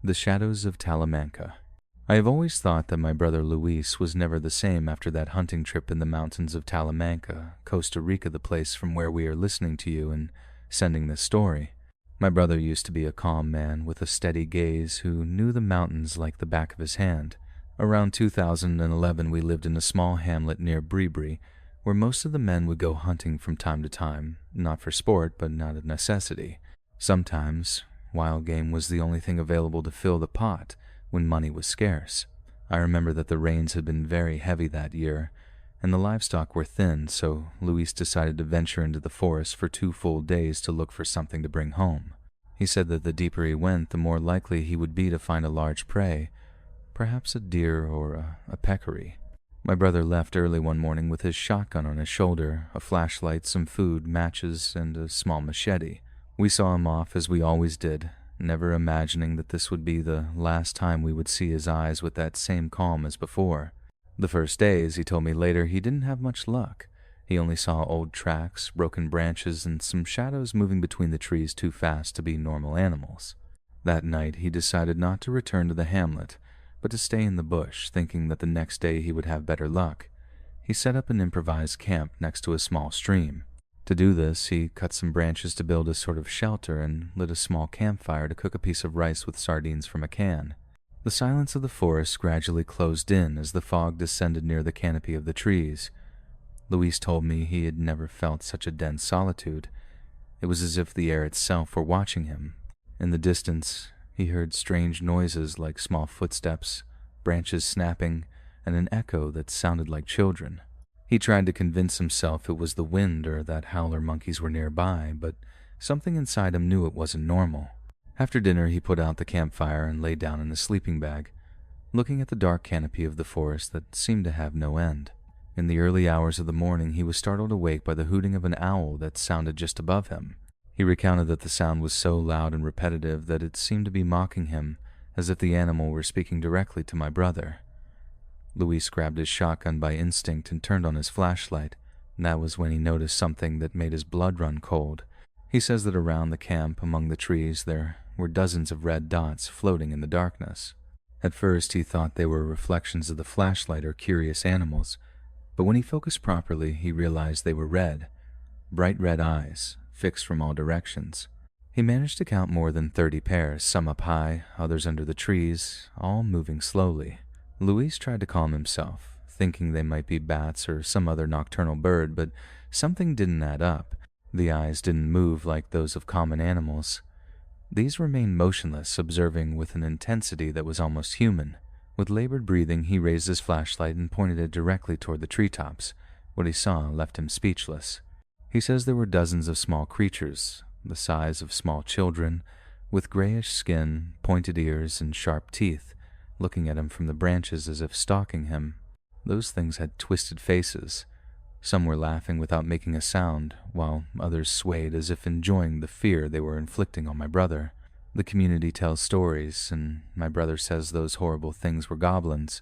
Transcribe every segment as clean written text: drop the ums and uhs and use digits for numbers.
The Shadows of Talamanca. I have always thought that my brother Luis was never the same after that hunting trip in the mountains of Talamanca, Costa Rica, the place from where we are listening to you and sending this story. My brother used to be a calm man with a steady gaze who knew the mountains like the back of his hand. Around 2011, we lived in a small hamlet near Bribri, where most of the men would go hunting from time to time, not for sport, but out of necessity. Sometimes, wild game was the only thing available to fill the pot when money was scarce. I remember that the rains had been very heavy that year, and the livestock were thin, so Luis decided to venture into the forest for 2 full days to look for something to bring home. He said that the deeper he went, the more likely he would be to find a large prey, perhaps a deer or a peccary. My brother left early one morning with his shotgun on his shoulder, a flashlight, some food, matches, and a small machete. We saw him off as we always did, never imagining that this would be the last time we would see his eyes with that same calm as before. The first days, he told me later, he didn't have much luck. He only saw old tracks, broken branches, and some shadows moving between the trees too fast to be normal animals. That night, he decided not to return to the hamlet, but to stay in the bush, thinking that the next day he would have better luck. He set up an improvised camp next to a small stream. To do this, he cut some branches to build a sort of shelter and lit a small campfire to cook a piece of rice with sardines from a can. The silence of the forest gradually closed in as the fog descended near the canopy of the trees. Luis told me he had never felt such a dense solitude. It was as if the air itself were watching him. In the distance, he heard strange noises like small footsteps, branches snapping, and an echo that sounded like children. He tried to convince himself it was the wind or that howler monkeys were nearby, but something inside him knew it wasn't normal. After dinner, he put out the campfire and lay down in a sleeping bag, looking at the dark canopy of the forest that seemed to have no end. In the early hours of the morning, he was startled awake by the hooting of an owl that sounded just above him. He recounted that the sound was so loud and repetitive that it seemed to be mocking him, as if the animal were speaking directly to my brother. Luis grabbed his shotgun by instinct and turned on his flashlight. That was when he noticed something that made his blood run cold. He says that around the camp, among the trees, there were dozens of red dots floating in the darkness. At first, he thought they were reflections of the flashlight or curious animals, but when he focused properly, he realized they were red, bright red eyes, fixed from all directions. He managed to count more than 30 pairs, some up high, others under the trees, all moving slowly. Luis tried to calm himself, thinking they might be bats or some other nocturnal bird, but something didn't add up. The eyes didn't move like those of common animals. These remained motionless, observing with an intensity that was almost human. With labored breathing, he raised his flashlight and pointed it directly toward the treetops. What he saw left him speechless. He says there were dozens of small creatures, the size of small children, with grayish skin, pointed ears, and sharp teeth, looking at him from the branches as if stalking him. Those things had twisted faces. Some were laughing without making a sound, while others swayed as if enjoying the fear they were inflicting on my brother. The community tells stories, and my brother says those horrible things were goblins.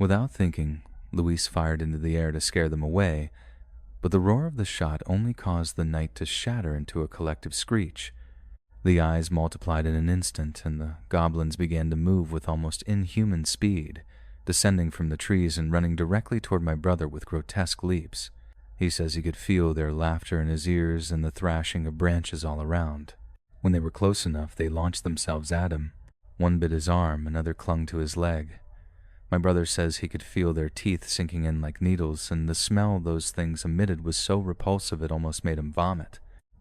Without thinking, Luis fired into the air to scare them away, but the roar of the shot only caused the night to shatter into a collective screech. The eyes multiplied in an instant, and the goblins began to move with almost inhuman speed, descending from the trees and running directly toward my brother with grotesque leaps. He says he could feel their laughter in his ears and the thrashing of branches all around. When they were close enough, they launched themselves at him. One bit his arm, another clung to his leg. My brother says he could feel their teeth sinking in like needles, and the smell those things emitted was so repulsive it almost made him vomit.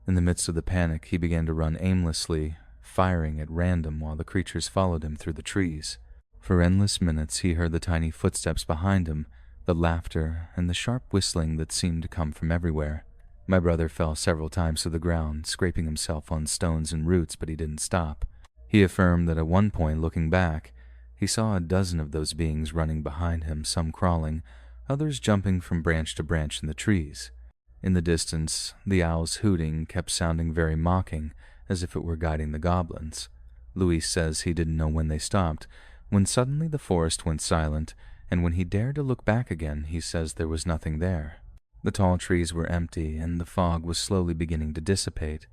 In the midst of the panic, he began to run aimlessly, firing at random while the creatures followed him through the trees. For endless minutes, he heard the tiny footsteps behind him, the laughter, and the sharp whistling that seemed to come from everywhere. My brother fell several times to the ground, scraping himself on stones and roots, but he didn't stop. He affirmed that at one point, looking back, he saw a dozen of those beings running behind him, some crawling, others jumping from branch to branch in the trees. In the distance, the owl's hooting kept sounding very mocking, as if it were guiding the goblins. Luis says he didn't know when they stopped, when suddenly the forest went silent, and when he dared to look back again, he says there was nothing there. The tall trees were empty, and the fog was slowly beginning to dissipate.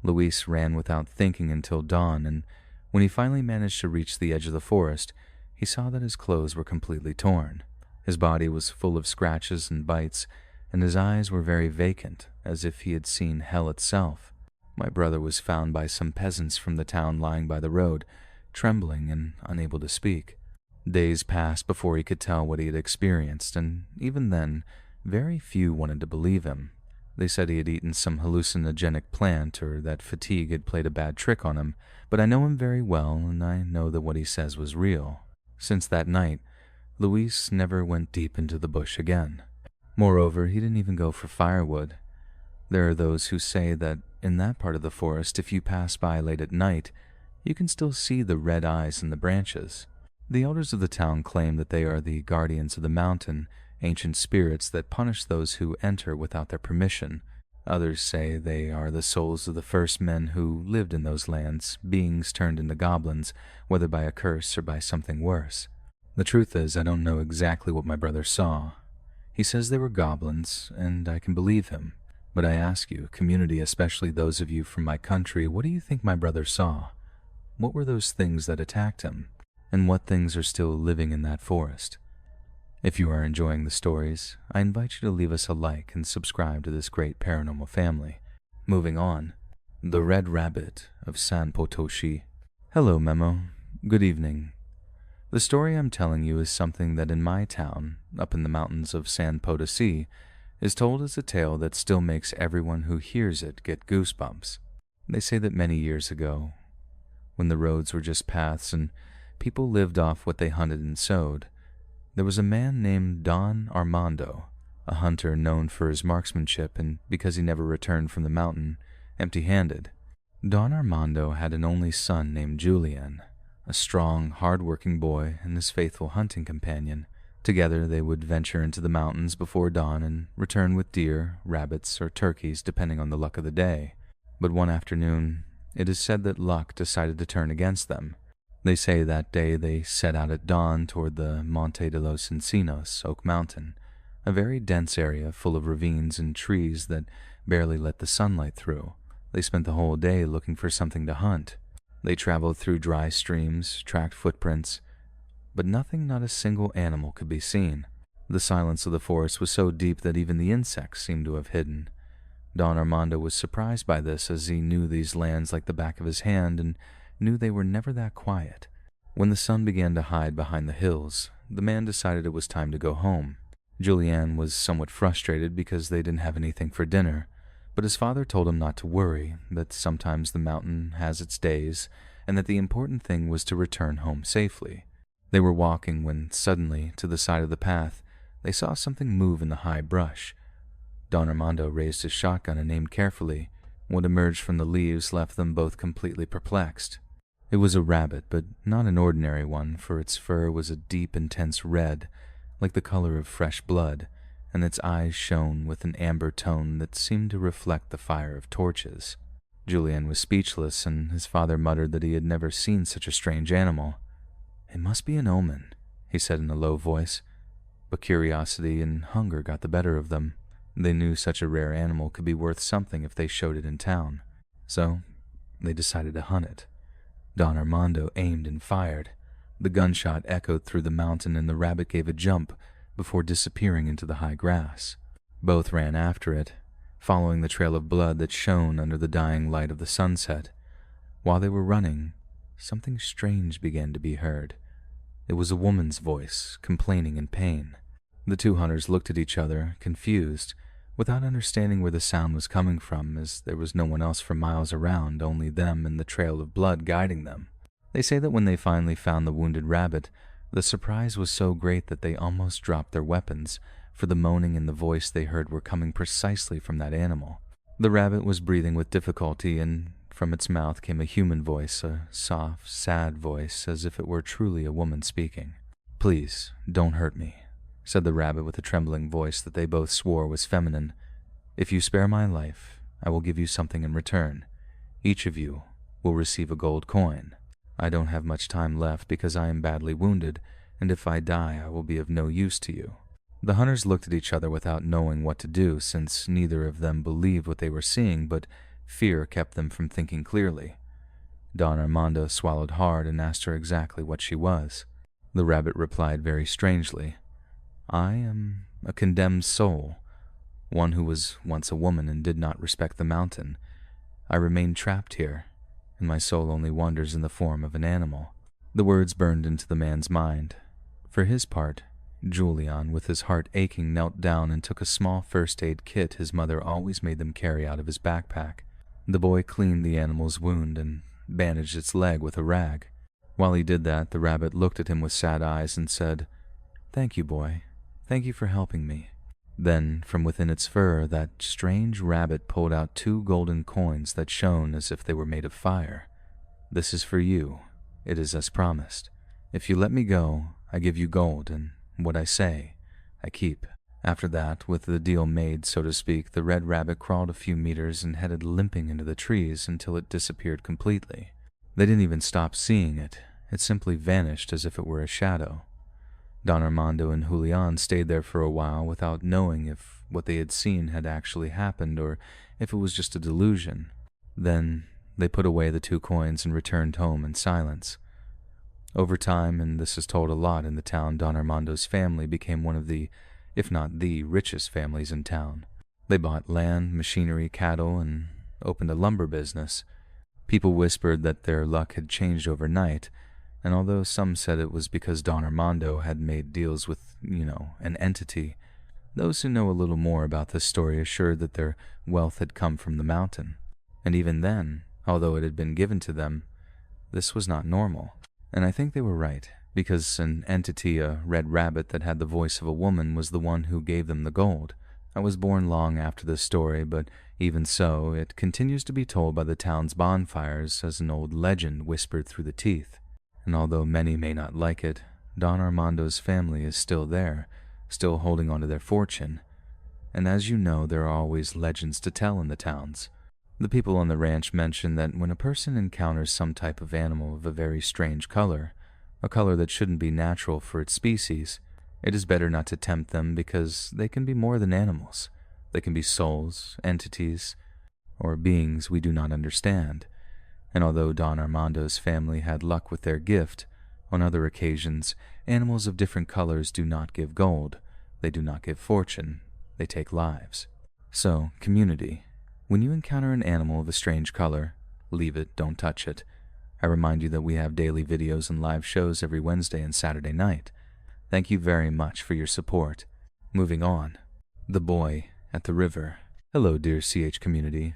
Luis ran without thinking until dawn, and When he finally managed to reach the edge of the forest, he saw that his clothes were completely torn. His body was full of scratches and bites, and his eyes were very vacant, as if he had seen hell itself. My brother was found by some peasants from the town lying by the road, trembling and unable to speak. Days passed before he could tell what he had experienced, and even then, very few wanted to believe him. They said he had eaten some hallucinogenic plant or that fatigue had played a bad trick on him, but I know him very well, and I know that what he says was real. Since that night, Luis never went deep into the bush again. Moreover, he didn't even go for firewood. There are those who say that in that part of the forest, if you pass by late at night, you can still see the red eyes in the branches. The elders of the town claim that they are the guardians of the mountain, ancient spirits that punish those who enter without their permission. Others say they are the souls of the first men who lived in those lands, beings turned into goblins, whether by a curse or by something worse. The truth is, I don't know exactly what my brother saw. He says they were goblins, and I can believe him. But I ask you, community, especially those of you from my country, what do you think my brother saw? What were those things that attacked him? And what things are still living in that forest? If you are enjoying the stories, I invite you to leave us a like and subscribe to this great paranormal family. Moving on, The Red Rabbit of San Potosi. Hello, Memo. Good evening. The story I'm telling you is something that in my town, up in the mountains of San Potosi, is told as a tale that still makes everyone who hears it get goosebumps. They say that many years ago, when the roads were just paths and people lived off what they hunted and sowed, there was a man named Don Armando, a hunter known for his marksmanship and because he never returned from the mountain empty-handed. Don Armando had an only son named Julian, a strong, hard-working boy and his faithful hunting companion. Together they would venture into the mountains before dawn and return with deer, rabbits, or turkeys depending on the luck of the day. But one afternoon, it is said that luck decided to turn against them. They say that day they set out at dawn toward the Monte de los Encinos, Oak Mountain, a very dense area full of ravines and trees that barely let the sunlight through. They spent the whole day looking for something to hunt. They traveled through dry streams, tracked footprints, but nothing, not a single animal could be seen. The silence of the forest was so deep that even the insects seemed to have hidden. Don Armando was surprised by this, as he knew these lands like the back of his hand and knew they were never that quiet. When the sun began to hide behind the hills, the man decided it was time to go home. Julian was somewhat frustrated because they didn't have anything for dinner, but his father told him not to worry, that sometimes the mountain has its days, and that the important thing was to return home safely. They were walking when, suddenly, to the side of the path, they saw something move in the high brush. Don Armando raised his shotgun and aimed carefully. What emerged from the leaves left them both completely perplexed. It was a rabbit, but not an ordinary one, for its fur was a deep, intense red, like the color of fresh blood, and its eyes shone with an amber tone that seemed to reflect the fire of torches. Julian was speechless, and his father muttered that he had never seen such a strange animal. "It must be an omen," he said in a low voice, but curiosity and hunger got the better of them. They knew such a rare animal could be worth something if they showed it in town, so they decided to hunt it. Don Armando aimed and fired. The gunshot echoed through the mountain and the rabbit gave a jump before disappearing into the high grass. Both ran after it, following the trail of blood that shone under the dying light of the sunset. While they were running, something strange began to be heard. It was a woman's voice, complaining in pain. The two hunters looked at each other, confused, without understanding where the sound was coming from, as there was no one else for miles around, only them and the trail of blood guiding them. They say that when they finally found the wounded rabbit, the surprise was so great that they almost dropped their weapons, for the moaning and the voice they heard were coming precisely from that animal. The rabbit was breathing with difficulty, and from its mouth came a human voice, a soft, sad voice, as if it were truly a woman speaking. "Please, don't hurt me," said the rabbit with a trembling voice that they both swore was feminine. "If you spare my life, I will give you something in return. Each of you will receive a gold coin. I don't have much time left because I am badly wounded, and if I die, I will be of no use to you." The hunters looked at each other without knowing what to do, since neither of them believed what they were seeing, but fear kept them from thinking clearly. Don Armando swallowed hard and asked her exactly what she was. The rabbit replied very strangely, "I am a condemned soul, one who was once a woman and did not respect the mountain. I remain trapped here, and my soul only wanders in the form of an animal." The words burned into the man's mind. For his part, Julian, with his heart aching, knelt down and took a small first aid kit his mother always made them carry out of his backpack. The boy cleaned the animal's wound and bandaged its leg with a rag. While he did that, the rabbit looked at him with sad eyes and said, "Thank you, boy. Thank you for helping me." Then, from within its fur, that strange rabbit pulled out 2 golden coins that shone as if they were made of fire. "This is for you. It is as promised. If you let me go, I give you gold, and what I say, I keep." After that, with the deal made, so to speak, the red rabbit crawled a few meters and headed limping into the trees until it disappeared completely. They didn't even stop seeing it. It simply vanished as if it were a shadow. Don Armando and Julian stayed there for a while without knowing if what they had seen had actually happened or if it was just a delusion. Then they put away the 2 coins and returned home in silence. Over time, and this is told a lot in the town, Don Armando's family became one of the, if not the, richest families in town. They bought land, machinery, cattle, and opened a lumber business. People whispered that their luck had changed overnight, and although some said it was because Don Armando had made deals with, an entity, those who know a little more about this story assured that their wealth had come from the mountain. And even then, although it had been given to them, this was not normal. And I think they were right, because an entity, a red rabbit that had the voice of a woman, was the one who gave them the gold. I was born long after this story, but even so, it continues to be told by the town's bonfires as an old legend whispered through the teeth. And although many may not like it, Don Armando's family is still there, still holding on to their fortune. And as you know, there are always legends to tell in the towns. The people on the ranch mention that when a person encounters some type of animal of a very strange color, a color that shouldn't be natural for its species, it is better not to tempt them because they can be more than animals. They can be souls, entities, or beings we do not understand. And although Don Armando's family had luck with their gift, on other occasions, animals of different colors do not give gold, they do not give fortune, they take lives. So, community, when you encounter an animal of a strange color, leave it, don't touch it. I remind you that we have daily videos and live shows every Wednesday and Saturday night. Thank you very much for your support. Moving on. The boy at the river. Hello, dear CH community.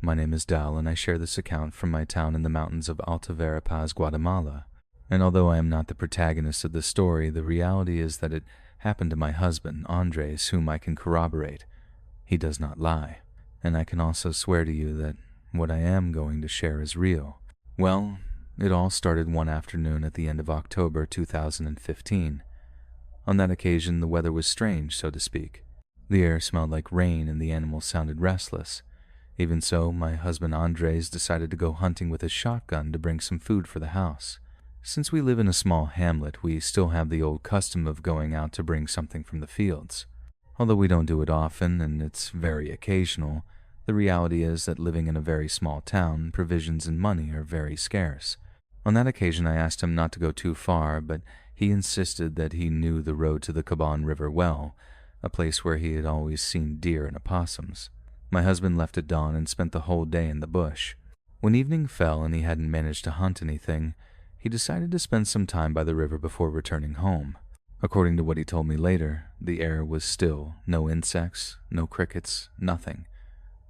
My name is Dal, and I share this account from my town in the mountains of Alta Verapaz, Guatemala. And although I am not the protagonist of this story, the reality is that it happened to my husband, Andres, whom I can corroborate. He does not lie. And I can also swear to you that what I am going to share is real. Well, it all started one afternoon at the end of October 2015. On that occasion, the weather was strange, so to speak. The air smelled like rain and the animals sounded restless. Even so, my husband Andres decided to go hunting with his shotgun to bring some food for the house. Since we live in a small hamlet, we still have the old custom of going out to bring something from the fields. Although we don't do it often and it's very occasional, the reality is that living in a very small town, provisions and money are very scarce. On that occasion, I asked him not to go too far, but he insisted that he knew the road to the Caban River well, a place where he had always seen deer and opossums. My husband left at dawn and spent the whole day in the bush. When evening fell and he hadn't managed to hunt anything, he decided to spend some time by the river before returning home. According to what he told me later, the air was still, no insects, no crickets, nothing.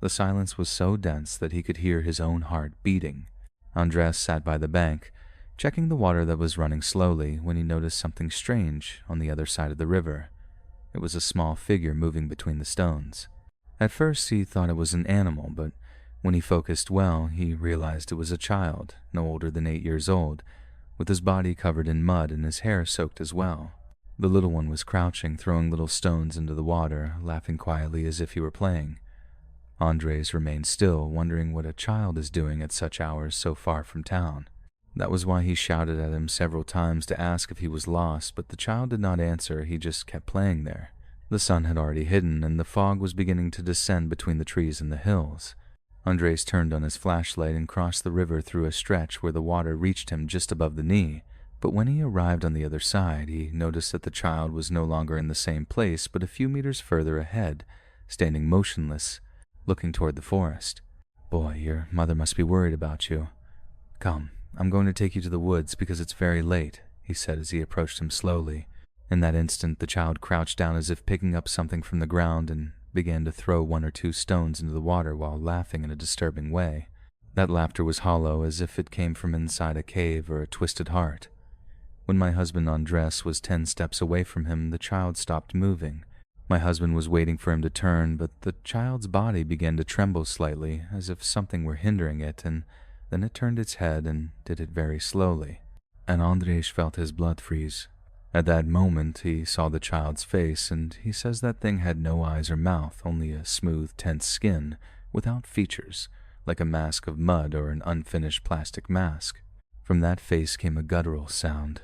The silence was so dense that he could hear his own heart beating. Andres sat by the bank, checking the water that was running slowly, when he noticed something strange on the other side of the river. It was a small figure moving between the stones. At first he thought it was an animal, but when he focused well, he realized it was a child, no older than 8 years old, with his body covered in mud and his hair soaked as well. The little one was crouching, throwing little stones into the water, laughing quietly as if he were playing. Andres remained still, wondering what a child is doing at such hours so far from town. That was why he shouted at him several times to ask if he was lost, but the child did not answer, he just kept playing there. The sun had already hidden, and the fog was beginning to descend between the trees and the hills. Andres turned on his flashlight and crossed the river through a stretch where the water reached him just above the knee. But when he arrived on the other side, he noticed that the child was no longer in the same place but a few meters further ahead, standing motionless, looking toward the forest. "Boy, your mother must be worried about you. Come, I'm going to take you to the woods because it's very late," he said as he approached him slowly. In that instant, the child crouched down as if picking up something from the ground and began to throw 1 or 2 stones into the water while laughing in a disturbing way. That laughter was hollow, as if it came from inside a cave or a twisted heart. When my husband Andres was 10 steps away from him, the child stopped moving. My husband was waiting for him to turn, but the child's body began to tremble slightly, as if something were hindering it, and then it turned its head and did it very slowly. And Andres felt his blood freeze. At that moment, he saw the child's face, and he says that thing had no eyes or mouth, only a smooth, tense skin, without features, like a mask of mud or an unfinished plastic mask. From that face came a guttural sound,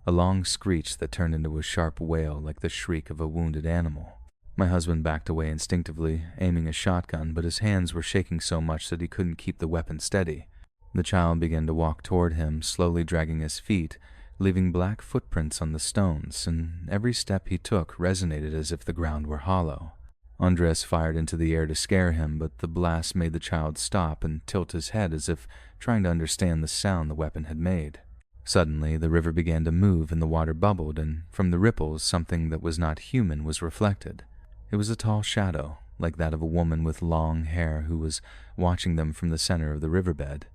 a long screech that turned into a sharp wail like the shriek of a wounded animal. My husband backed away instinctively, aiming a shotgun, but his hands were shaking so much that he couldn't keep the weapon steady. The child began to walk toward him, slowly dragging his feet, leaving black footprints on the stones, and every step he took resonated as if the ground were hollow. Andres fired into the air to scare him, but the blast made the child stop and tilt his head as if trying to understand the sound the weapon had made. Suddenly, the river began to move and the water bubbled, and from the ripples, something that was not human was reflected. It was a tall shadow, like that of a woman with long hair who was watching them from the center of the riverbed.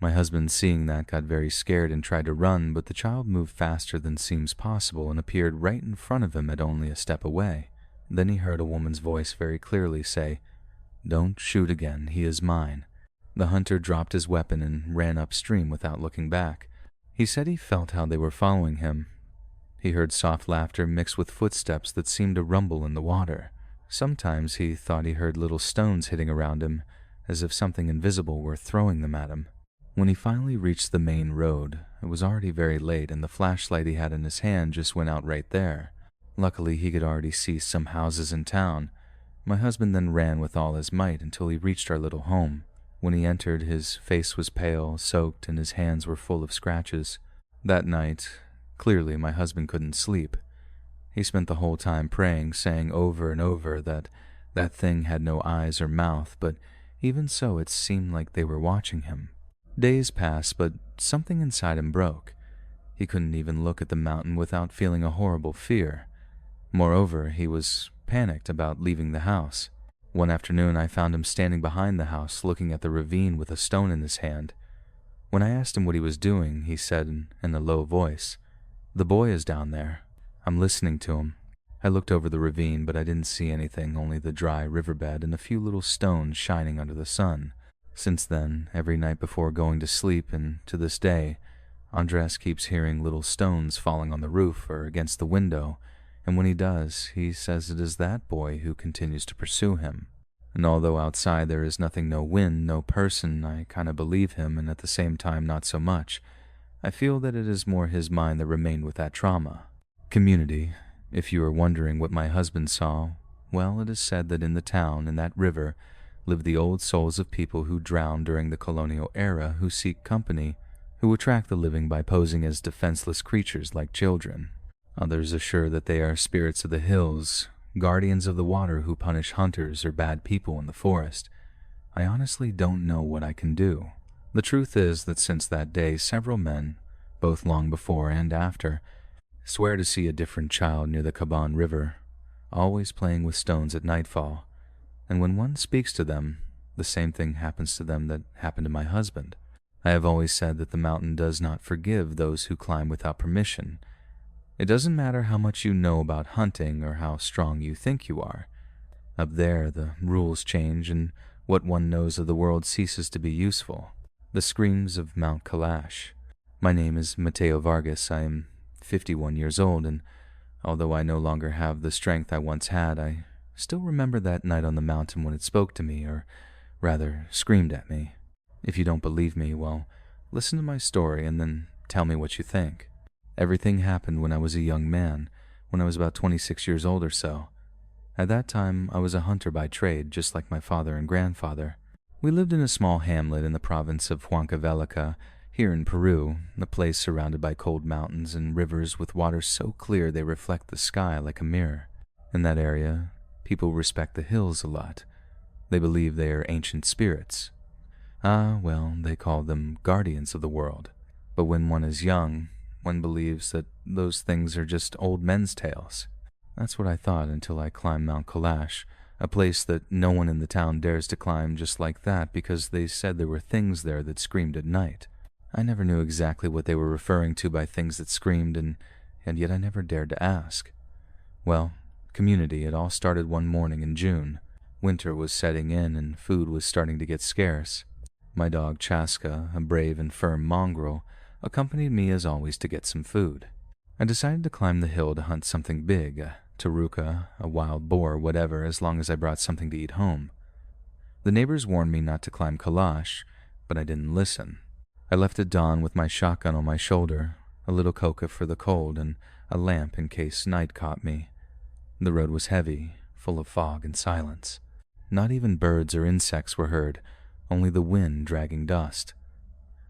My husband, seeing that, got very scared and tried to run, but the child moved faster than seems possible and appeared right in front of him at only a step away. Then he heard a woman's voice very clearly say, "Don't shoot again, he is mine." The hunter dropped his weapon and ran upstream without looking back. He said he felt how they were following him. He heard soft laughter mixed with footsteps that seemed to rumble in the water. Sometimes he thought he heard little stones hitting around him, as if something invisible were throwing them at him. When he finally reached the main road, it was already very late and the flashlight he had in his hand just went out right there. Luckily, he could already see some houses in town. My husband then ran with all his might until he reached our little home. When he entered, his face was pale, soaked, and his hands were full of scratches. That night, clearly my husband couldn't sleep. He spent the whole time praying, saying over and over that that thing had no eyes or mouth, but even so it seemed like they were watching him. Days passed, but something inside him broke. He couldn't even look at the mountain without feeling a horrible fear. Moreover, he was panicked about leaving the house. One afternoon, I found him standing behind the house, looking at the ravine with a stone in his hand. When I asked him what he was doing, he said in a low voice, "The boy is down there. I'm listening to him." I looked over the ravine, but I didn't see anything, only the dry riverbed and a few little stones shining under the sun. Since then, every night before going to sleep, and to this day, Andres keeps hearing little stones falling on the roof or against the window, and when he does, he says it is that boy who continues to pursue him. And although outside there is nothing, no wind, no person, I kind of believe him, and at the same time not so much. I feel that it is more his mind that remained with that trauma. Community, if you are wondering what my husband saw, well, it is said that in the town, in that river, live the old souls of people who drowned during the colonial era, who seek company, who attract the living by posing as defenseless creatures like children. Others assure that they are spirits of the hills, guardians of the water who punish hunters or bad people in the forest. I honestly don't know what I can do. The truth is that since that day, several men, both long before and after, swear to see a different child near the Caban River, always playing with stones at nightfall, and when one speaks to them, the same thing happens to them that happened to my husband. I have always said that the mountain does not forgive those who climb without permission. It doesn't matter how much you know about hunting or how strong you think you are. Up there, the rules change and what one knows of the world ceases to be useful. The screams of Mount Kalash. My name is Mateo Vargas. I am 51 years old, and although I no longer have the strength I once had, I still remember that night on the mountain when it spoke to me, or rather, screamed at me. If you don't believe me, well, listen to my story and then tell me what you think. Everything happened when I was a young man, when I was about 26 years old or so. At that time, I was a hunter by trade, just like my father and grandfather. We lived in a small hamlet in the province of Huancavelica, here in Peru, a place surrounded by cold mountains and rivers with water so clear they reflect the sky like a mirror. In that area, people respect the hills a lot. They believe they are ancient spirits. Well, they call them guardians of the world. But when one is young, one believes that those things are just old men's tales. That's what I thought until I climbed Mount Kalash, a place that no one in the town dares to climb just like that because they said there were things there that screamed at night. I never knew exactly what they were referring to by things that screamed, and yet I never dared to ask. Well, community, it all started one morning in June. Winter was setting in and food was starting to get scarce. My dog Chaska, a brave and firm mongrel, accompanied me as always to get some food. I decided to climb the hill to hunt something big, a taruka, a wild boar, whatever, as long as I brought something to eat home. The neighbors warned me not to climb Kalash, but I didn't listen. I left at dawn with my shotgun on my shoulder, a little coca for the cold, and a lamp in case night caught me. The road was heavy, full of fog and silence. Not even birds or insects were heard, only the wind dragging dust.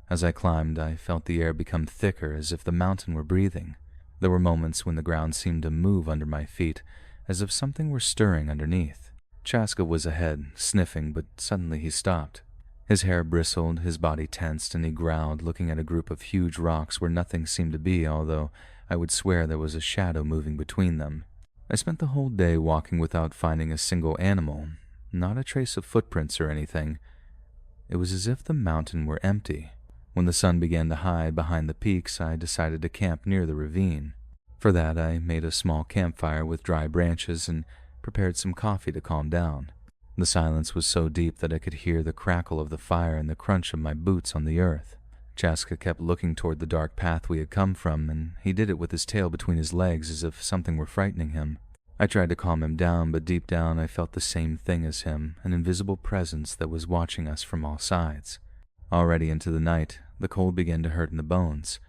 As I climbed, I felt the air become thicker as if the mountain were breathing. There were moments when the ground seemed to move under my feet, as if something were stirring underneath. Chaska was ahead, sniffing, but suddenly he stopped. His hair bristled, his body tensed, and he growled, looking at a group of huge rocks where nothing seemed to be, although I would swear there was a shadow moving between them. I spent the whole day walking without finding a single animal, not a trace of footprints or anything. It was as if the mountain were empty. When the sun began to hide behind the peaks, I decided to camp near the ravine. For that, I made a small campfire with dry branches and prepared some coffee to calm down. The silence was so deep that I could hear the crackle of the fire and the crunch of my boots on the earth. Chaska kept looking toward the dark path we had come from, and he did it with his tail between his legs as if something were frightening him. I tried to calm him down, but deep down I felt the same thing as him, an invisible presence that was watching us from all sides. Already into the night, the cold began to hurt in the bones.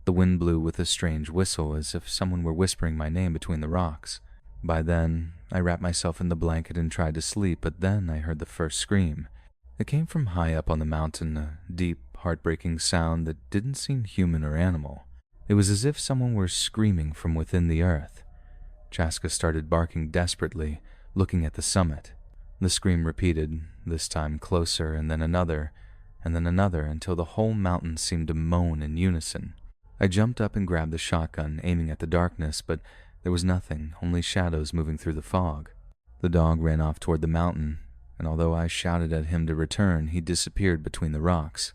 The wind blew with a strange whistle, as if someone were whispering my name between the rocks. By then, I wrapped myself in the blanket and tried to sleep, but then I heard the first scream. It came from high up on the mountain, a deep, heartbreaking sound that didn't seem human or animal. It was as if someone were screaming from within the earth. Chaska started barking desperately, looking at the summit. The scream repeated, this time closer, and then another, until the whole mountain seemed to moan in unison. I jumped up and grabbed the shotgun, aiming at the darkness, but there was nothing, only shadows moving through the fog. The dog ran off toward the mountain, and although I shouted at him to return, he disappeared between the rocks.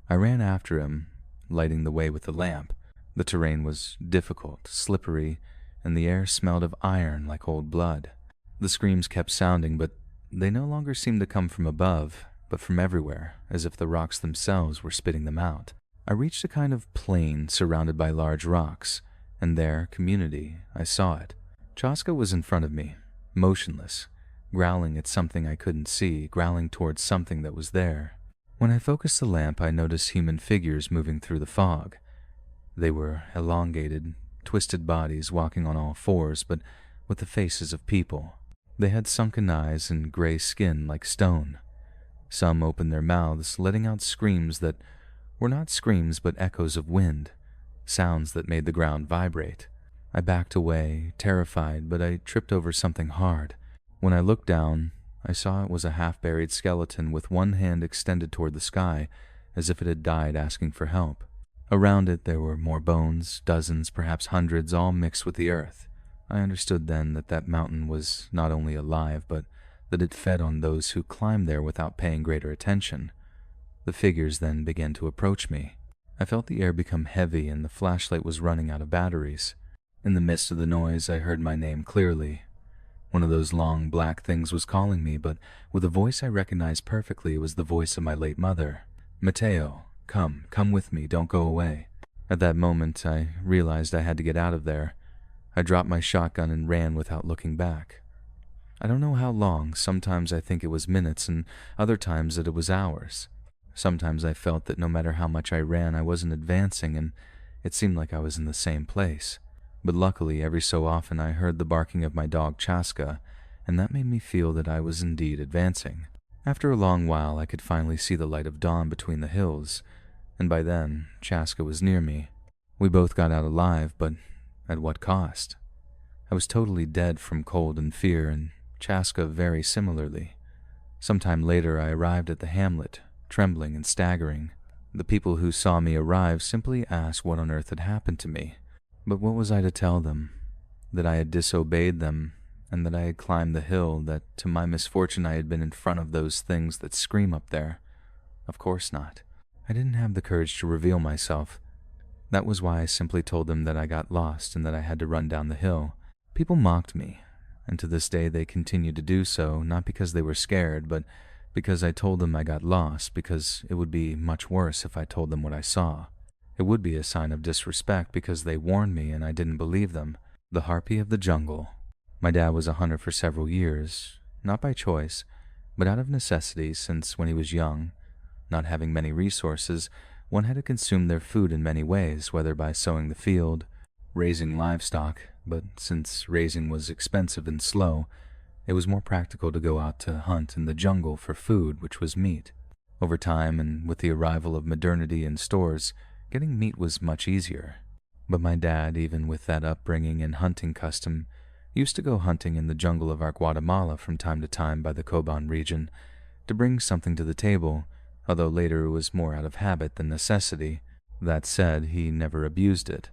I ran after him, lighting the way with the lamp. The terrain was difficult, slippery, and the air smelled of iron like old blood. The screams kept sounding, but they no longer seemed to come from above, but from everywhere, as if the rocks themselves were spitting them out. I reached a kind of plain surrounded by large rocks, and there, community, I saw it. Chaska was in front of me, motionless, growling at something I couldn't see, growling towards something that was there. When I focused the lamp, I noticed human figures moving through the fog. They were elongated, twisted bodies walking on all fours, but with the faces of people. They had sunken eyes and gray skin like stone. Some opened their mouths, letting out screams that were not screams but echoes of wind, sounds that made the ground vibrate. I backed away, terrified, but I tripped over something hard. When I looked down, I saw it was a half-buried skeleton with one hand extended toward the sky, as if it had died asking for help. Around it there were more bones, dozens, perhaps hundreds, all mixed with the earth. I understood then that that mountain was not only alive, but that it fed on those who climbed there without paying greater attention. The figures then began to approach me. I felt the air become heavy and the flashlight was running out of batteries. In the midst of the noise, I heard my name clearly. One of those long black things was calling me, but with a voice I recognized perfectly, it was the voice of my late mother. "Mateo, come with me, don't go away." At that moment, I realized I had to get out of there. I dropped my shotgun and ran without looking back. I don't know how long. Sometimes I think it was minutes, and other times that it was hours. Sometimes I felt that no matter how much I ran, I wasn't advancing, and it seemed like I was in the same place. But luckily, every so often I heard the barking of my dog Chaska, and that made me feel that I was indeed advancing. After a long while, I could finally see the light of dawn between the hills, and by then, Chaska was near me. We both got out alive, but at what cost? I was totally dead from cold and fear, and Chaska very similarly. Sometime later, I arrived at the hamlet, trembling and staggering. The people who saw me arrive simply asked what on earth had happened to me. But what was I to tell them? That I had disobeyed them, and that I had climbed the hill, that to my misfortune I had been in front of those things that scream up there? Of course not. I didn't have the courage to reveal myself. That was why I simply told them that I got lost and that I had to run down the hill. People mocked me, and to this day they continue to do so, not because they were scared, but because I told them I got lost, because it would be much worse if I told them what I saw. It would be a sign of disrespect because they warned me and I didn't believe them. The harpy of the jungle. My dad was a hunter for several years, not by choice, but out of necessity, since when he was young, not having many resources, one had to consume their food in many ways, whether by sowing the field, raising livestock, but since raising was expensive and slow, it was more practical to go out to hunt in the jungle for food, which was meat. Over time, and with the arrival of modernity in stores, getting meat was much easier. But my dad, even with that upbringing and hunting custom, used to go hunting in the jungle of our Guatemala from time to time by the Coban region to bring something to the table, although later it was more out of habit than necessity. That said, he never abused it.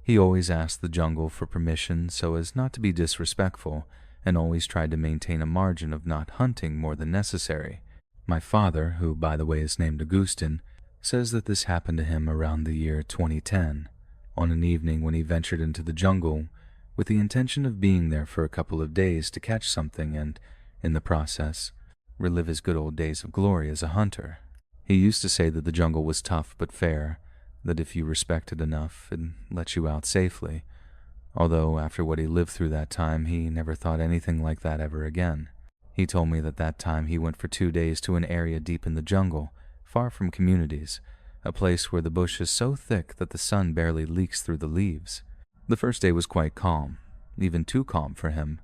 He always asked the jungle for permission so as not to be disrespectful, and always tried to maintain a margin of not hunting more than necessary. My father, who by the way is named Augustin, says that this happened to him around the year 2010, on an evening when he ventured into the jungle with the intention of being there for a couple of days to catch something and, in the process, relive his good old days of glory as a hunter. He used to say that the jungle was tough but fair, that if you respected enough, it let you out safely, although after what he lived through that time, he never thought anything like that ever again. He told me that time he went for 2 days to an area deep in the jungle, far from communities, a place where the bush is so thick that the sun barely leaks through the leaves. The first day was quite calm, even too calm for him.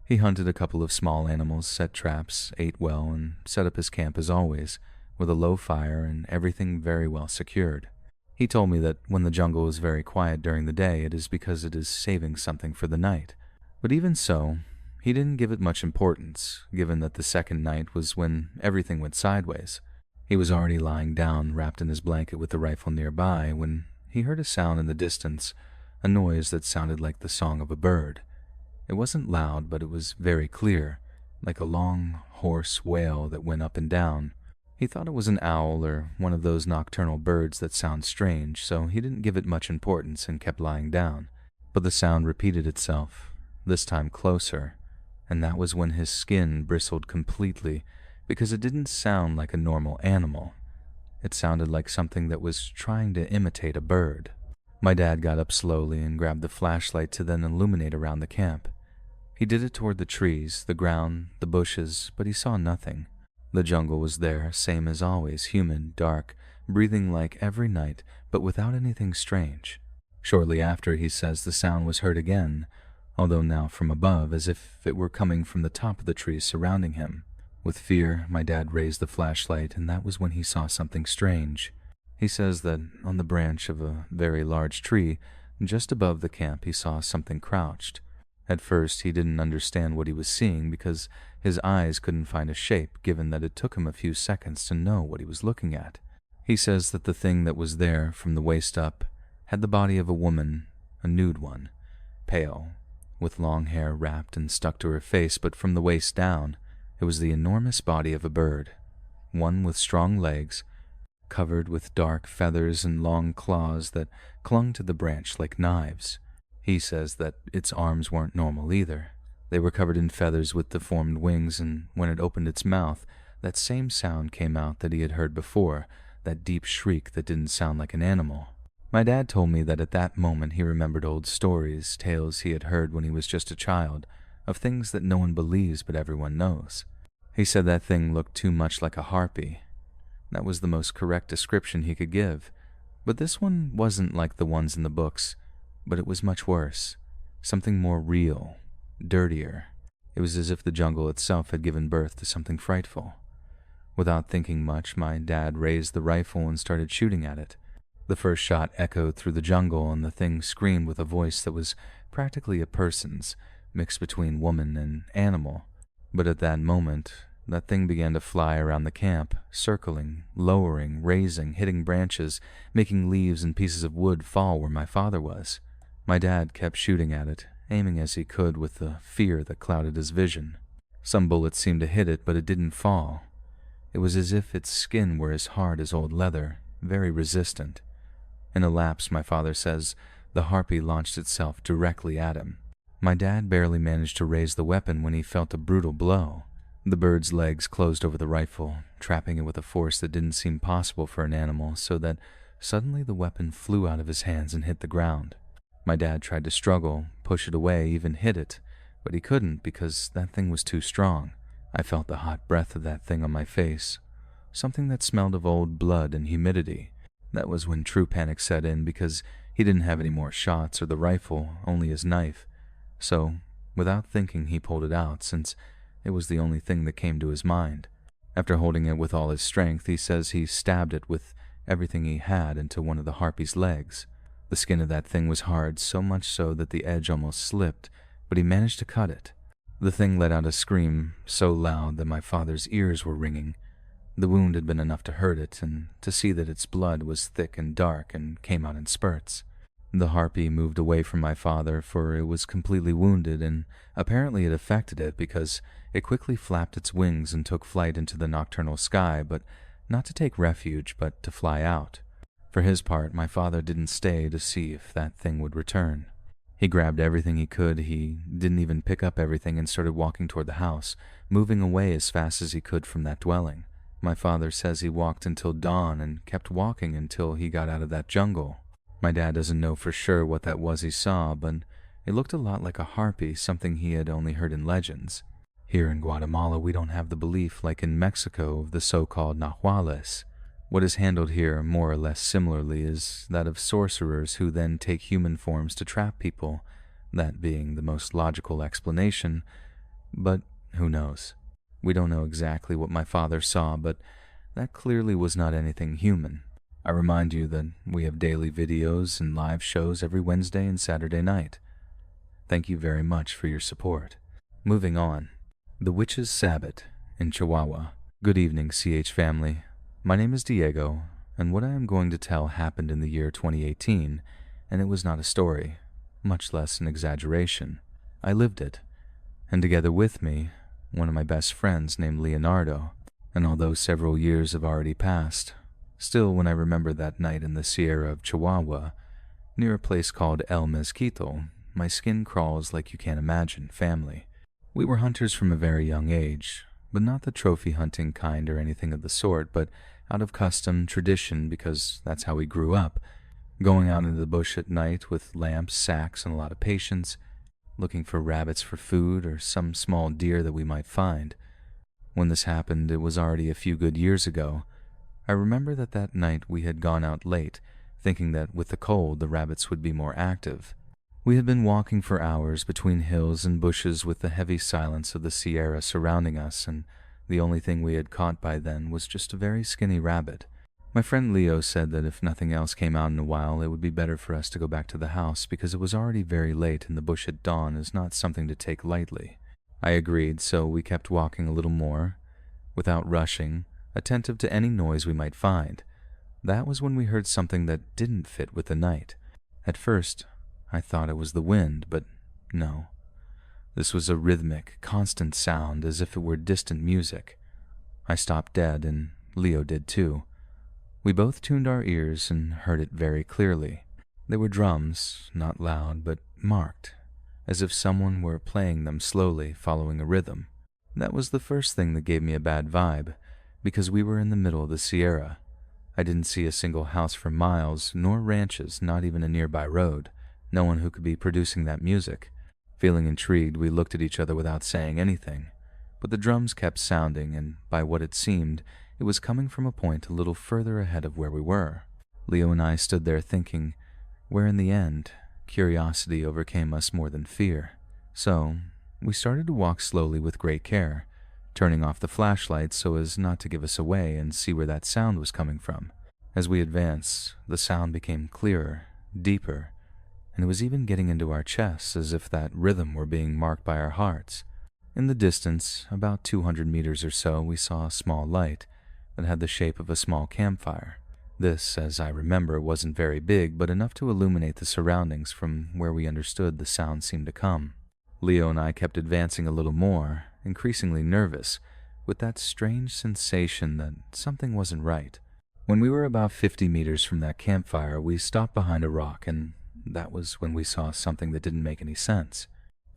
He hunted a couple of small animals, set traps, ate well, and set up his camp as always, with a low fire and everything very well secured. He told me that when the jungle is very quiet during the day, it is because it is saving something for the night. But even so, he didn't give it much importance, given that the second night was when everything went sideways. He was already lying down, wrapped in his blanket with the rifle nearby, when he heard a sound in the distance, a noise that sounded like the song of a bird. It wasn't loud, but it was very clear, like a long, hoarse wail that went up and down. He thought it was an owl or one of those nocturnal birds that sound strange, so he didn't give it much importance and kept lying down. But the sound repeated itself, this time closer, and that was when his skin bristled completely, because it didn't sound like a normal animal. It sounded like something that was trying to imitate a bird. My dad got up slowly and grabbed the flashlight to then illuminate around the camp. He did it toward the trees, the ground, the bushes, but he saw nothing. The jungle was there, same as always, humid, dark, breathing like every night, but without anything strange. Shortly after, he says the sound was heard again, although now from above, as if it were coming from the top of the trees surrounding him. With fear, my dad raised the flashlight, and that was when he saw something strange. He says that on the branch of a very large tree, just above the camp, he saw something crouched. At first, he didn't understand what he was seeing because his eyes couldn't find a shape, given that it took him a few seconds to know what he was looking at. He says that the thing that was there, from the waist up, had the body of a woman, a nude one, pale, with long hair wrapped and stuck to her face, but from the waist down, it was the enormous body of a bird, one with strong legs, covered with dark feathers and long claws that clung to the branch like knives. He says that its arms weren't normal either. They were covered in feathers with deformed wings, and when it opened its mouth, that same sound came out that he had heard before, that deep shriek that didn't sound like an animal. My dad told me that at that moment he remembered old stories, tales he had heard when he was just a child, of things that no one believes but everyone knows. He said that thing looked too much like a harpy. That was the most correct description he could give. But this one wasn't like the ones in the books, but it was much worse. Something more real, dirtier. It was as if the jungle itself had given birth to something frightful. Without thinking much, my dad raised the rifle and started shooting at it. The first shot echoed through the jungle, and the thing screamed with a voice that was practically a person's, mixed between woman and animal. But at that moment, that thing began to fly around the camp, circling, lowering, raising, hitting branches, making leaves and pieces of wood fall where my father was. My dad kept shooting at it, aiming as he could with the fear that clouded his vision. Some bullets seemed to hit it, but it didn't fall. It was as if its skin were as hard as old leather, very resistant. In a lapse, my father says, the harpy launched itself directly at him. My dad barely managed to raise the weapon when he felt a brutal blow. The bird's legs closed over the rifle, trapping it with a force that didn't seem possible for an animal, so that suddenly the weapon flew out of his hands and hit the ground. My dad tried to struggle, push it away, even hit it, but he couldn't because that thing was too strong. I felt the hot breath of that thing on my face, something that smelled of old blood and humidity. That was when true panic set in because he didn't have any more shots or the rifle, only his knife. So, without thinking, he pulled it out since it was the only thing that came to his mind. After holding it with all his strength, he says he stabbed it with everything he had into one of the harpy's legs. The skin of that thing was hard, so much so that the edge almost slipped, but he managed to cut it. The thing let out a scream so loud that my father's ears were ringing. The wound had been enough to hurt it, and to see that its blood was thick and dark and came out in spurts. The harpy moved away from my father, for it was completely wounded, and apparently it affected it because it quickly flapped its wings and took flight into the nocturnal sky, but not to take refuge, but to fly out. For his part, my father didn't stay to see if that thing would return. He grabbed everything he could. He didn't even pick up everything and started walking toward the house, moving away as fast as he could from that dwelling. My father says he walked until dawn and kept walking until he got out of that jungle. My dad doesn't know for sure what that was he saw, but it looked a lot like a harpy, something he had only heard in legends. Here in Guatemala, we don't have the belief, like in Mexico, of the so-called nahuales. What is handled here, more or less similarly, is that of sorcerers who then take human forms to trap people, that being the most logical explanation, but who knows? We don't know exactly what my father saw, but that clearly was not anything human. I remind you that we have daily videos and live shows every Wednesday and Saturday night. Thank you very much for your support. Moving on. The Witch's Sabbat in Chihuahua. Good evening, CH family. My name is Diego, and what I am going to tell happened in the year 2018, and it was not a story, much less an exaggeration. I lived it, and together with me, one of my best friends named Leonardo, and although several years have already passed, still when I remember that night in the Sierra of Chihuahua, near a place called El Mezquito, my skin crawls like you can't imagine, family. We were hunters from a very young age, but not the trophy hunting kind or anything of the sort, but out of custom, tradition, because that's how we grew up, going out into the bush at night with lamps, sacks, and a lot of patience, looking for rabbits for food or some small deer that we might find. When this happened, it was already a few good years ago. I remember that night we had gone out late, thinking that with the cold the rabbits would be more active. We had been walking for hours between hills and bushes with the heavy silence of the Sierra surrounding us, and the only thing we had caught by then was just a very skinny rabbit. My friend Leo said that if nothing else came out in a while, it would be better for us to go back to the house because it was already very late and the bush at dawn is not something to take lightly. I agreed, so we kept walking a little more, without rushing, attentive to any noise we might find. That was when we heard something that didn't fit with the night. At first, I thought it was the wind, but no. This was a rhythmic, constant sound as if it were distant music. I stopped dead, and Leo did too. We both tuned our ears and heard it very clearly. They were drums, not loud, but marked, as if someone were playing them slowly, following a rhythm. That was the first thing that gave me a bad vibe, because we were in the middle of the Sierra. I didn't see a single house for miles, nor ranches, not even a nearby road. No one who could be producing that music. Feeling intrigued, we looked at each other without saying anything. But the drums kept sounding, and by what it seemed, it was coming from a point a little further ahead of where we were. Leo and I stood there thinking, where in the end, curiosity overcame us more than fear. So, we started to walk slowly with great care, turning off the flashlight so as not to give us away and see where that sound was coming from. As we advanced, the sound became clearer, deeper, and it was even getting into our chests as if that rhythm were being marked by our hearts. In the distance, about 200 meters or so, we saw a small light that had the shape of a small campfire. This, as I remember, wasn't very big, but enough to illuminate the surroundings from where we understood the sound seemed to come. Leo and I kept advancing a little more, increasingly nervous, with that strange sensation that something wasn't right. When we were about 50 meters from that campfire, we stopped behind a rock, and that was when we saw something that didn't make any sense.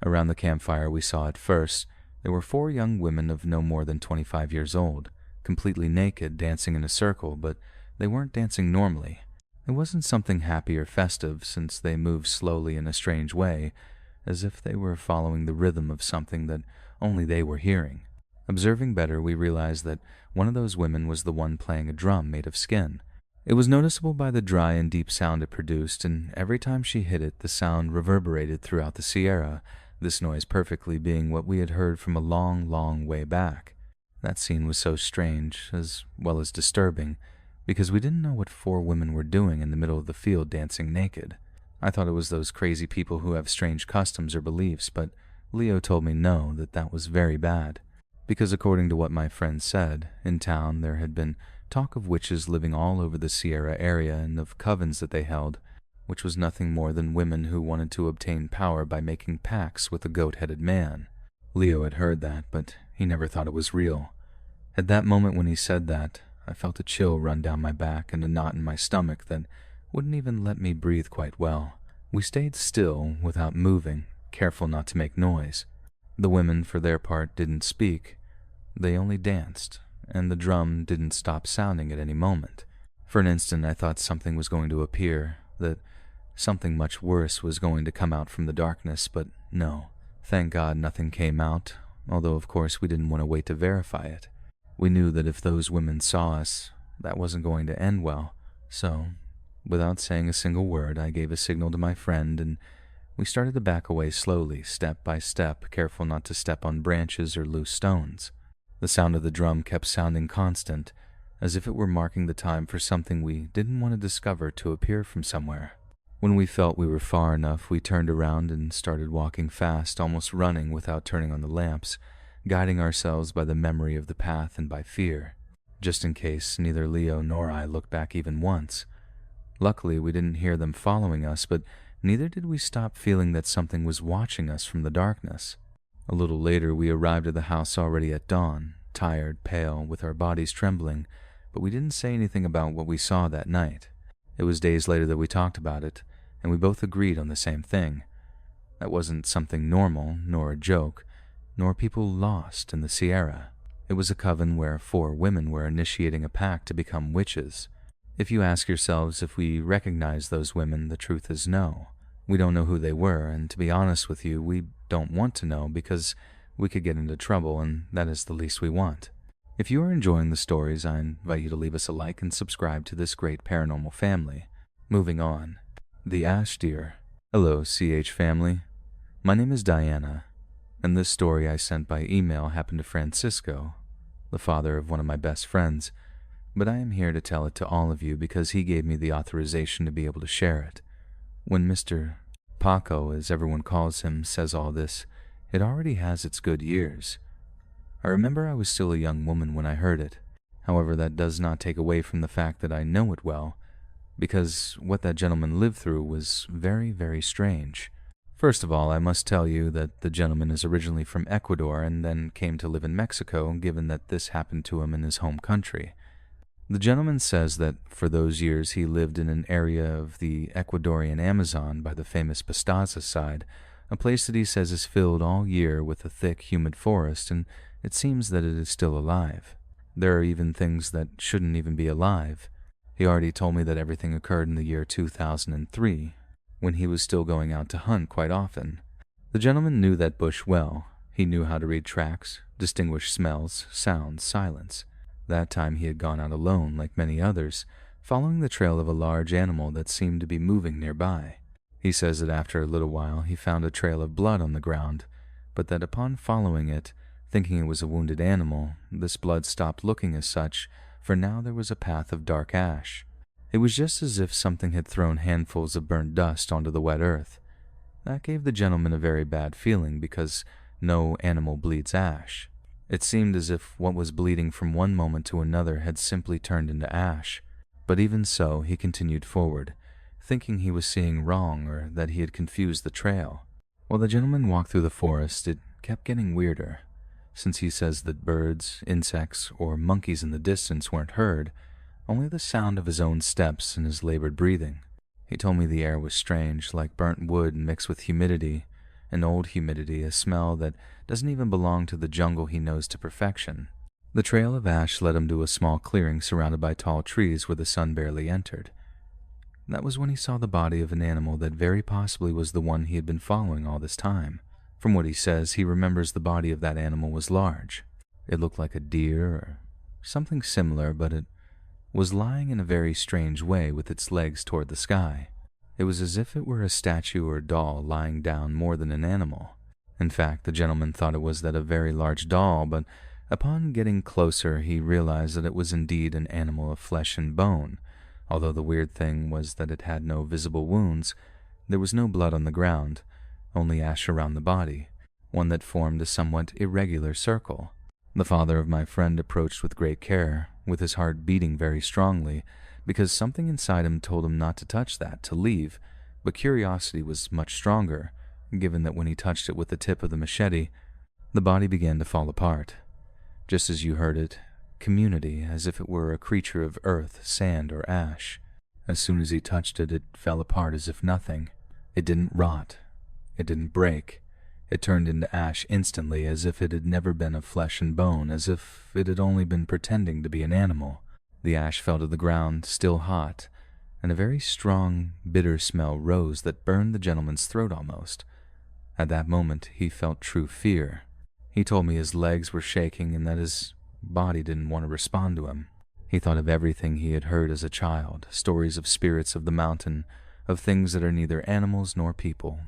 Around the campfire we saw at first, there were 4 young women of no more than 25 years old, completely naked, dancing in a circle, but they weren't dancing normally. It wasn't something happy or festive, since they moved slowly in a strange way, as if they were following the rhythm of something that only they were hearing. Observing better, we realized that one of those women was the one playing a drum made of skin. It was noticeable by the dry and deep sound it produced, and every time she hit it, the sound reverberated throughout the Sierra, this noise perfectly being what we had heard from a long, long way back. That scene was so strange, as well as disturbing, because we didn't know what 4 women were doing in the middle of the field dancing naked. I thought it was those crazy people who have strange customs or beliefs, but Leo told me no, that was very bad. Because according to what my friend said, in town there had been talk of witches living all over the Sierra area and of covens that they held, which was nothing more than women who wanted to obtain power by making pacts with a goat-headed man. Leo had heard that, but he never thought it was real. At that moment when he said that, I felt a chill run down my back and a knot in my stomach that wouldn't even let me breathe quite well. We stayed still, without moving, careful not to make noise. The women, for their part, didn't speak. They only danced, and the drum didn't stop sounding at any moment. For an instant I thought something was going to appear, that something much worse was going to come out from the darkness, but no. Thank God nothing came out, although of course we didn't want to wait to verify it. We knew that if those women saw us, that wasn't going to end well, so, without saying a single word, I gave a signal to my friend, and we started to back away slowly, step by step, careful not to step on branches or loose stones. The sound of the drum kept sounding constant, as if it were marking the time for something we didn't want to discover to appear from somewhere. When we felt we were far enough, we turned around and started walking fast, almost running without turning on the lamps, guiding ourselves by the memory of the path and by fear, just in case neither Leo nor I looked back even once. Luckily, we didn't hear them following us, but neither did we stop feeling that something was watching us from the darkness. A little later, we arrived at the house already at dawn, tired, pale, with our bodies trembling, but we didn't say anything about what we saw that night. It was days later that we talked about it, and we both agreed on the same thing. That wasn't something normal, nor a joke, nor people lost in the Sierra. It was a coven where 4 women were initiating a pact to become witches. If you ask yourselves if we recognize those women, the truth is no. We don't know who they were, and to be honest with you, we don't want to know because we could get into trouble, and that is the least we want. If you are enjoying the stories, I invite you to leave us a like and subscribe to this great paranormal family. Moving on. The Ash Deer. Hello, CH family. My name is Diana, and this story I sent by email happened to Francisco, the father of one of my best friends, but I am here to tell it to all of you because he gave me the authorization to be able to share it. When Mr. Paco, as everyone calls him, says all this, it already has its good years. I remember I was still a young woman when I heard it. However, that does not take away from the fact that I know it well, because what that gentleman lived through was very, very strange. First of all, I must tell you that the gentleman is originally from Ecuador and then came to live in Mexico, given that this happened to him in his home country. The gentleman says that for those years he lived in an area of the Ecuadorian Amazon by the famous Pastaza side, a place that he says is filled all year with a thick, humid forest, and it seems that it is still alive. There are even things that shouldn't even be alive. He already told me that everything occurred in the year 2003, when he was still going out to hunt quite often. The gentleman knew that bush well. He knew how to read tracks, distinguish smells, sounds, silence. That time he had gone out alone, like many others, following the trail of a large animal that seemed to be moving nearby. He says that after a little while he found a trail of blood on the ground, but that upon following it, Thinking it was a wounded animal, this blood stopped looking as such, for now there was a path of dark ash. It was just as if something had thrown handfuls of burnt dust onto the wet earth. That gave the gentleman a very bad feeling because no animal bleeds ash. It seemed as if what was bleeding from one moment to another had simply turned into ash. But even so, he continued forward, thinking he was seeing wrong or that he had confused the trail. While the gentleman walked through the forest, it kept getting weirder. Since he says that birds, insects, or monkeys in the distance weren't heard, only the sound of his own steps and his labored breathing. He told me the air was strange, like burnt wood mixed with humidity, an old humidity, a smell that doesn't even belong to the jungle he knows to perfection. The trail of ash led him to a small clearing surrounded by tall trees where the sun barely entered. That was when he saw the body of an animal that very possibly was the one he had been following all this time. From what he says, he remembers the body of that animal was large. It looked like a deer or something similar, but it was lying in a very strange way with its legs toward the sky. It was as if it were a statue or doll lying down more than an animal. In fact, the gentleman thought it was that a very large doll, but upon getting closer he realized that it was indeed an animal of flesh and bone. Although the weird thing was that it had no visible wounds, there was no blood on the ground, only ash around the body, one that formed a somewhat irregular circle. The father of my friend approached with great care, with his heart beating very strongly, because something inside him told him not to touch that, to leave, but curiosity was much stronger, given that when he touched it with the tip of the machete, the body began to fall apart. Just as you heard it, community, as if it were a creature of earth, sand, or ash. As soon as he touched it, it fell apart as if nothing. It didn't rot. It didn't break. It turned into ash instantly, as if it had never been of flesh and bone, as if it had only been pretending to be an animal. The ash fell to the ground, still hot, and a very strong, bitter smell rose that burned the gentleman's throat almost. At that moment, he felt true fear. He told me his legs were shaking and that his body didn't want to respond to him. He thought of everything he had heard as a child, stories of spirits of the mountain, of things that are neither animals nor people,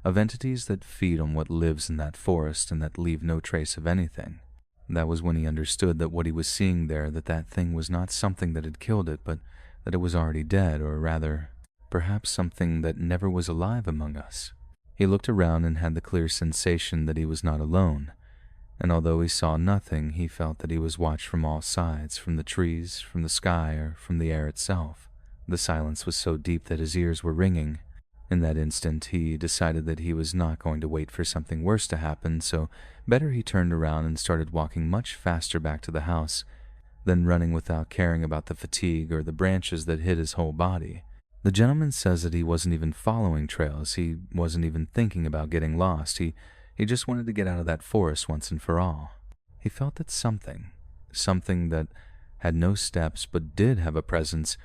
of entities that feed on what lives in that forest and that leave no trace of anything. That was when he understood that what he was seeing there, that thing was not something that had killed it, but that it was already dead, or rather, perhaps something that never was alive among us. He looked around and had the clear sensation that he was not alone, and although he saw nothing, he felt that he was watched from all sides, from the trees, from the sky, or from the air itself. The silence was so deep that his ears were ringing. In that instant, he decided that he was not going to wait for something worse to happen, so better he turned around and started walking much faster back to the house, than running without caring about the fatigue or the branches that hid his whole body. The gentleman says that he wasn't even following trails, he wasn't even thinking about getting lost, he just wanted to get out of that forest once and for all. He felt that something that had no steps but did have a presence,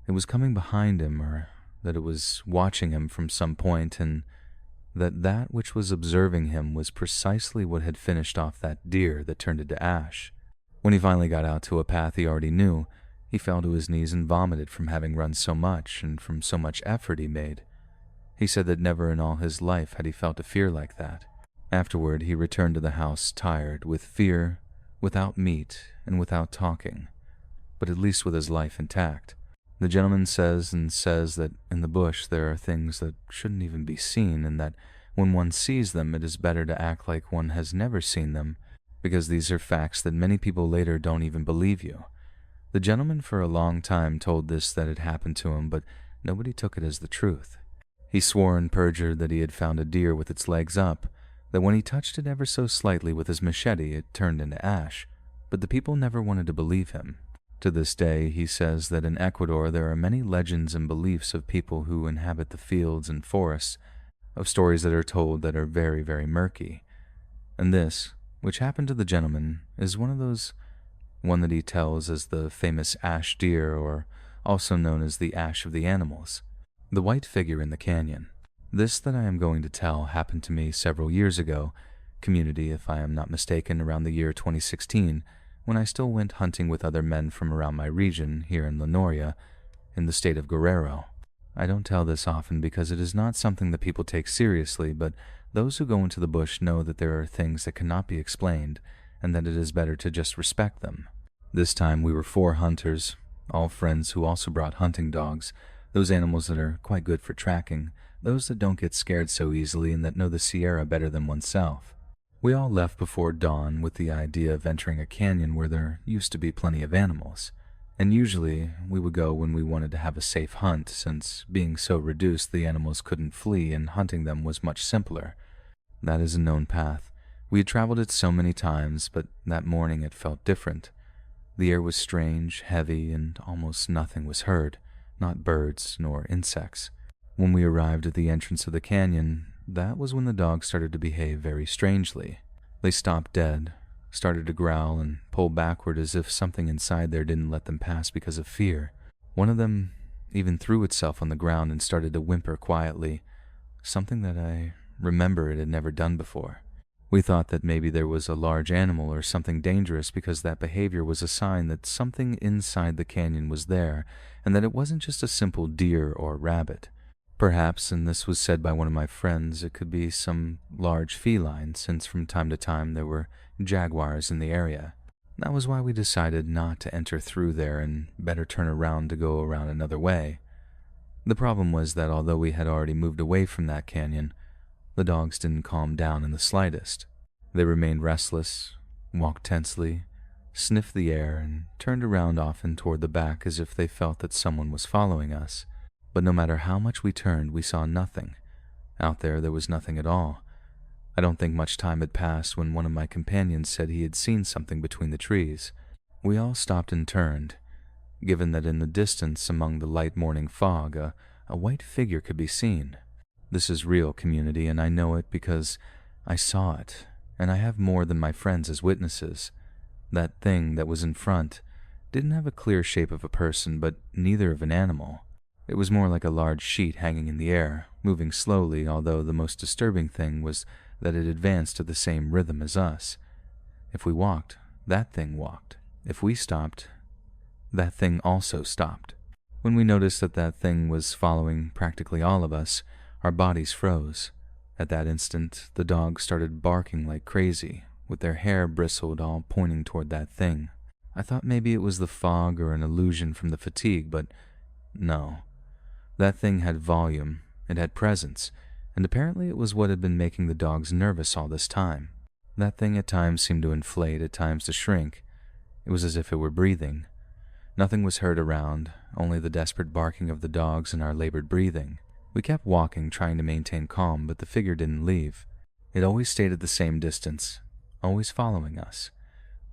it was coming behind him, or that it was watching him from some point, and that which was observing him was precisely what had finished off that deer that turned into ash. When he finally got out to a path he already knew, he fell to his knees and vomited from having run so much and from so much effort he made. He said that never in all his life had he felt a fear like that. Afterward, he returned to the house tired, with fear, without meat, and without talking, but at least with his life intact. The gentleman says that in the bush there are things that shouldn't even be seen, and that when one sees them it is better to act like one has never seen them, because these are facts that many people later don't even believe you. The gentleman for a long time told this that it happened to him, but nobody took it as the truth. He swore and perjured that he had found a deer with its legs up, that when he touched it ever so slightly with his machete it turned into ash, but the people never wanted to believe him. To this day, he says that in Ecuador there are many legends and beliefs of people who inhabit the fields and forests, of stories that are told that are very, very murky. And this, which happened to the gentleman, is one that he tells as the famous ash deer, or also known as the ash of the animals, the white figure in the canyon. This that I am going to tell happened to me several years ago, community if I am not mistaken, around the year 2016, when I still went hunting with other men from around my region here in Lenoria, in the state of Guerrero. I don't tell this often because it is not something that people take seriously, but Those who go into the bush know that there are things that cannot be explained, and that it is better to just respect them. This time we were 4 hunters, all friends who also brought hunting dogs, those animals that are quite good for tracking, those that don't get scared so easily and that know the Sierra better than oneself. We all left before dawn with the idea of entering a canyon where there used to be plenty of animals, and usually we would go when we wanted to have a safe hunt, since being so reduced the animals couldn't flee and hunting them was much simpler. That is a known path. We had traveled it so many times, but that morning it felt different. The air was strange, heavy, and almost nothing was heard, not birds nor insects. When we arrived at the entrance of the canyon, that was when the dogs started to behave very strangely. They stopped dead, started to growl, and pull backward as if something inside there didn't let them pass because of fear. One of them even threw itself on the ground and started to whimper quietly, something that I remember it had never done before. We thought that maybe there was a large animal or something dangerous, because that behavior was a sign that something inside the canyon was there, and that it wasn't just a simple deer or rabbit. Perhaps, and this was said by one of my friends, it could be some large feline, since from time to time there were jaguars in the area. That was why we decided not to enter through there and better turn around to go around another way. The problem was that although we had already moved away from that canyon, the dogs didn't calm down in the slightest. They remained restless, walked tensely, sniffed the air, and turned around often toward the back as if they felt that someone was following us. But no matter how much we turned, we saw nothing. Out there was nothing at all. I don't think much time had passed when one of my companions said he had seen something between the trees. We all stopped and turned, given that in the distance among the light morning fog, a white figure could be seen. This is real, community, and I know it because I saw it, and I have more than my friends as witnesses. That thing that was in front didn't have a clear shape of a person, but neither of an animal. It was more like a large sheet hanging in the air, moving slowly, although the most disturbing thing was that it advanced at the same rhythm as us. If we walked, that thing walked. If we stopped, that thing also stopped. When we noticed that that thing was following practically all of us, our bodies froze. At that instant, the dogs started barking like crazy, with their hair bristled, all pointing toward that thing. I thought maybe it was the fog or an illusion from the fatigue, but no. That thing had volume, it had presence, and apparently it was what had been making the dogs nervous all this time. That thing at times seemed to inflate, at times to shrink. It was as if it were breathing. Nothing was heard around, only the desperate barking of the dogs and our labored breathing. We kept walking, trying to maintain calm, but the figure didn't leave. It always stayed at the same distance, always following us.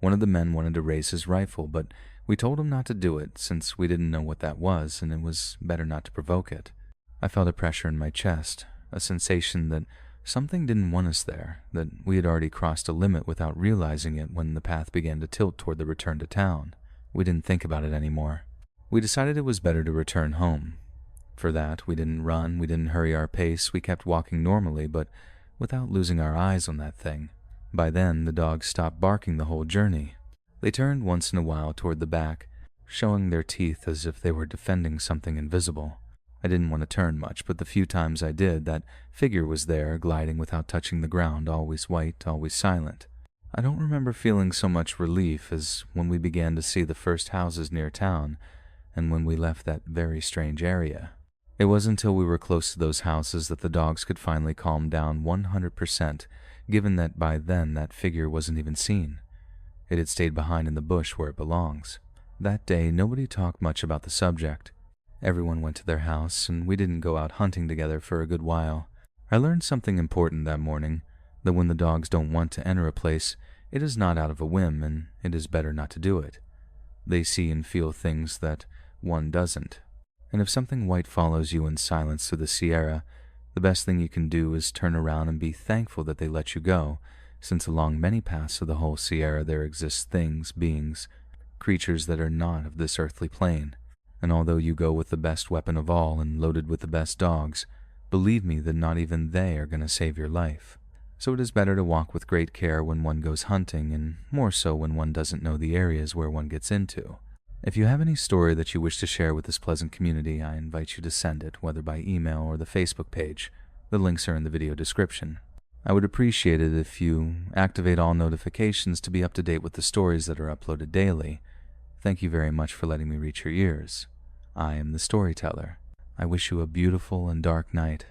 One of the men wanted to raise his rifle, but we told him not to do it, since we didn't know what that was, and it was better not to provoke it. I felt a pressure in my chest, a sensation that something didn't want us there, that we had already crossed a limit without realizing it when the path began to tilt toward the return to town. We didn't think about it anymore. We decided it was better to return home. For that, we didn't run, we didn't hurry our pace, we kept walking normally, but without losing our eyes on that thing. By then, the dogs stopped barking the whole journey. They turned once in a while toward the back, showing their teeth as if they were defending something invisible. I didn't want to turn much, but the few times I did, that figure was there, gliding without touching the ground, always white, always silent. I don't remember feeling so much relief as when we began to see the first houses near town, and when we left that very strange area. It wasn't until we were close to those houses that the dogs could finally calm down 100%, given that by then that figure wasn't even seen. It had stayed behind in the bush where it belongs. That day, nobody talked much about the subject. Everyone went to their house, and we didn't go out hunting together for a good while. I learned something important that morning, that when the dogs don't want to enter a place, it is not out of a whim, and it is better not to do it. They see and feel things that one doesn't. And if something white follows you in silence through the Sierra, the best thing you can do is turn around and be thankful that they let you go, since along many paths of the whole Sierra there exist things, beings, creatures that are not of this earthly plane. And although you go with the best weapon of all and loaded with the best dogs, believe me that not even they are going to save your life. So it is better to walk with great care when one goes hunting, and more so when one doesn't know the areas where one gets into. If you have any story that you wish to share with this pleasant community, I invite you to send it, whether by email or the Facebook page. The links are in the video description. I would appreciate it if you activate all notifications to be up to date with the stories that are uploaded daily. Thank you very much for letting me reach your ears. I am the storyteller. I wish you a beautiful and dark night.